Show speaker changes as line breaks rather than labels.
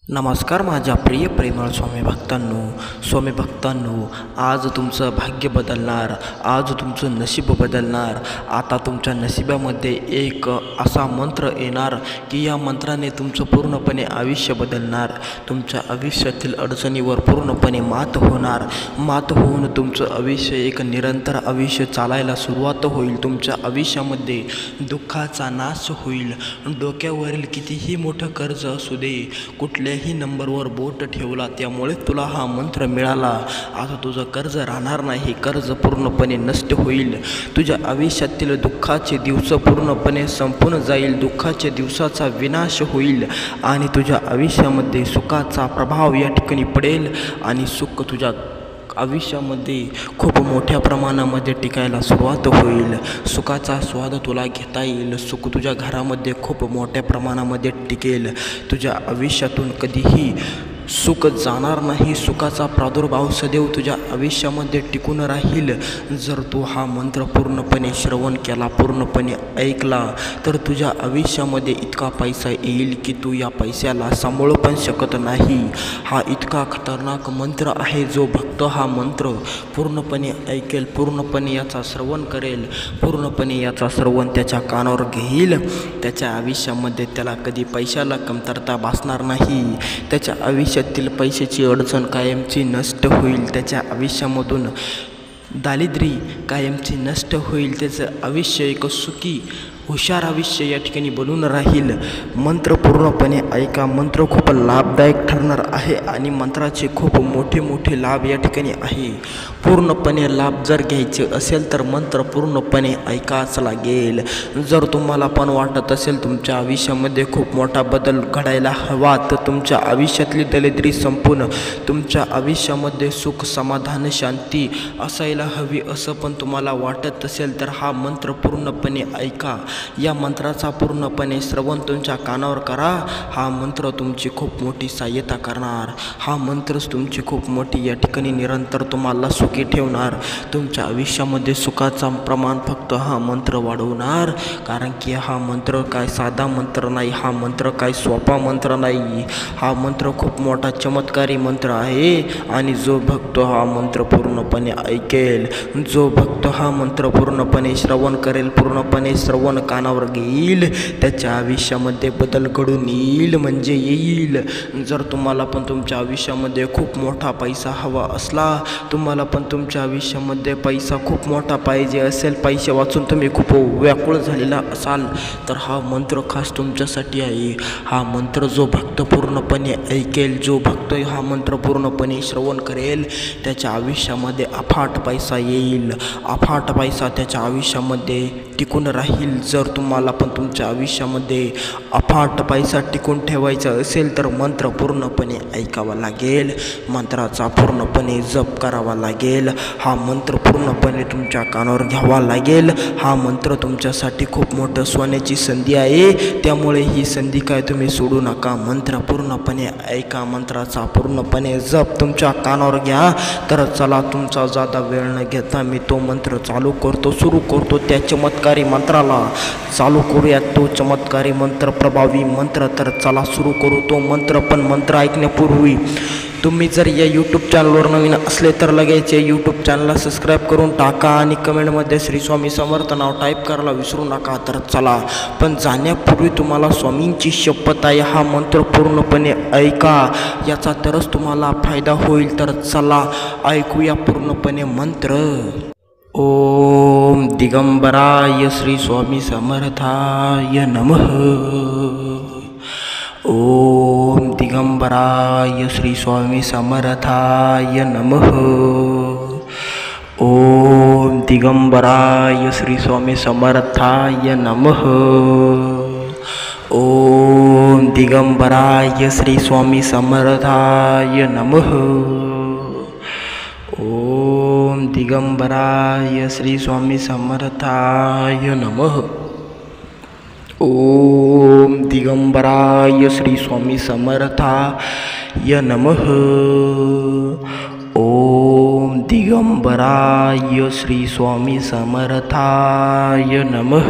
नमस्कार माझ्या प्रिय प्रेमळ स्वामी भक्तांनो, आज तुमचं भाग्य बदलणार, आज तुमचं नशीब बदलणार। आता तुमच्या नशिबामध्ये एक असा मंत्र येणार की या मंत्राने तुमचं पूर्णपणे आयुष्य बदलणार। तुमच्या आयुष्यातील अडचणीवर पूर्णपणे मात होऊन तुमचं आयुष्य एक निरंतर आयुष्य चालायला सुरुवात होईल। तुमच्या आयुष्यामध्ये दुःखाचा नाश होईल। डोक्यावरील कितीही मोठं कर्ज असू दे, कुठल्याही नंबरवर बोट ठेवला त्यामुळे तुला हा मंत्र मिळाला। आता तुझं कर्ज राहणार नाही, कर्ज पूर्णपणे नष्ट होईल। तुझ्या आयुष्यातील दुःखाचे दिवस पूर्णपणे संपून जाईल, दुःखाच्या दिवसाचा विनाश होईल आणि तुझ्या आयुष्यामध्ये सुखाचा प्रभाव या ठिकाणी पडेल आणि सुख तुझ्या आयुष्यामध्ये खूप मोठ्या प्रमाणामध्ये टिकायला सुरुवात होईल। सुखाचा स्वाद तुला घेता येईल, सुख तुझ्या घरामध्ये खूप मोठ्या प्रमाणामध्ये टिकेल। तुझ्या आयुष्यातून कधीही सुख जाणार नाही, सुखाचा प्रादुर्भाव सदैव तुझ्या आयुष्यामध्ये टिकून राहील। जर तू हा मंत्र पूर्णपणे श्रवण केला, पूर्णपणे ऐकला, तर तुझ्या आयुष्यामध्ये इतका पैसा येईल की तू या पैशाला सांभाळू पण शकत नाही। हा इतका खतरनाक मंत्र आहे, जो भक्त हा मंत्र पूर्णपणे ऐकेल, पूर्णपणे याचा श्रवण करेल, पूर्णपणे याचा श्रवण त्याच्या कानावर घेईल, त्याच्या आयुष्यामध्ये त्याला कधी पैशाला कमतरता भासणार नाही। त्याच्या आयुष्यातील पैशाची अडचण कायमची नष्ट होईल, त्याच्या आयुष्यामधून दारिद्र्य कायमची नष्ट होईल, त्याचं आयुष्य एक सुखी हुशार आयुष्य या ठिकाणी बनून राहील। मंत्र पूर्णपणे ऐका, मंत्र खूप लाभदायक ठरणार आहे आणि मंत्राचे खूप मोठे मोठे लाभ या ठिकाणी आहे। पूर्णपणे लाभ जर घ्यायचे असेल तर मंत्र पूर्णपणे ऐकाच लागेल। जर तुम्हाला पण वाटत असेल तुमच्या आयुष्यामध्ये खूप मोठा बदल घडायला हवा, तर तुमच्या आयुष्यातली दरिद्री संपून तुमच्या आयुष्यामध्ये सुख, समाधान, शांती असायला हवी असं पण तुम्हाला वाटत असेल तर हा मंत्र पूर्णपणे ऐका। या मंत्राचा पूर्णपणे श्रवण तुमच्या कानावर करा। हा मंत्र तुमची खूप मोठी सहाय्यता करणार, हा मंत्रच तुमची खूप मोठी या ठिकाणी निरंतर तुम्हाला सुखी ठेवणार। तुमच्या आयुष्यामध्ये सुखाचा प्रमाण फक्त हा मंत्र वाढवणार, कारण की हा मंत्र काय साधा मंत्र नाही, हा मंत्र काय सोपा मंत्र नाही, हा मंत्र खूप मोठा चमत्कारी मंत्र आहे। आणि जो भक्त हा मंत्र पूर्णपणे ऐकेल, जो भक्त हा मंत्र पूर्णपणे श्रवण करेल, पूर्णपणे श्रवण कानावर घेईल, त्याच्या आयुष्यामध्ये बदल घडून येईल म्हणजे येईल। जर तुम्हाला पण तुमच्या आयुष्यामध्ये खूप मोठा पैसा हवा असला, तुम्हाला पण तुमच्या आयुष्यामध्ये पैसा खूप मोठा पाहिजे असेल, पैसे वाचून तुम्ही खूप व्याकुळ झालेला असाल, तर हा मंत्र खास तुमच्यासाठी आहे। हा मंत्र जो भक्त पूर्णपणे ऐकेल, जो भक्त हा मंत्र पूर्णपणे श्रवण करेल, त्याच्या आयुष्यामध्ये अफाट पैसा येईल, अफाट पैसा त्याच्या आयुष्यामध्ये टिकून राहील। जर तुम्हाला पण तुमच्या आयुष्यामध्ये अफाट पैसा टिकून ठेवायचा असेल तर मंत्र पूर्णपणे ऐकावा लागेल, मंत्राचा पूर्णपणे जप करावा लागेल, हा मंत्र पूर्णपणे तुमच्या कानावर घ्यावा लागेल। हा मंत्र तुमच्यासाठी खूप मोठं सोन्याची संधी आहे, त्यामुळे ही संधी काय तुम्ही सोडू नका। मंत्र पूर्णपणे ऐका, मंत्राचा पूर्णपणे जप तुमच्या कानावर घ्या। तर चला, तुमचा जादा वेळ न घेता मी तो मंत्र चालू करतो, सुरू करतो त्या चमत्कारी मंत्राला। चालू करूयात तो चमत्कारी मंत्र, प्रभावी मंत्र। तर चला सुरू करू तो मंत्र। पण मंत्र ऐकण्यापूर्वी तुम्ही जर या यूट्यूब चॅनलवर नवीन असले तर लगेच या यूट्यूब चॅनलला सबस्क्राईब करून टाका आणि कमेंटमध्ये श्री स्वामी समर्थ नाव टाईप करायला विसरू नका। तर चला, पण जाण्यापूर्वी तुम्हाला स्वामींची शपथ आहे, हा मंत्र पूर्णपणे ऐका, याचा तरच तुम्हाला फायदा होईल। तर चला ऐकूया पूर्णपणे मंत्र। ओम दिगंबराय श्री स्वामी समर्थाय नमः। ओम दिगंबराय श्री स्वामी समर्थाय नमः। ओम दिगंबराय श्री स्वामी समर्थाय नमः। ओम दिगंबराय श्री स्वामी समर्थाय नमः। ओम दिगंबराय श्री स्वामी समर्थाय नमः। ओम दिगंबराय श्री स्वामी समर्थाय नमः। ओम दिगंबराय श्री स्वामी समर्थाय नमः।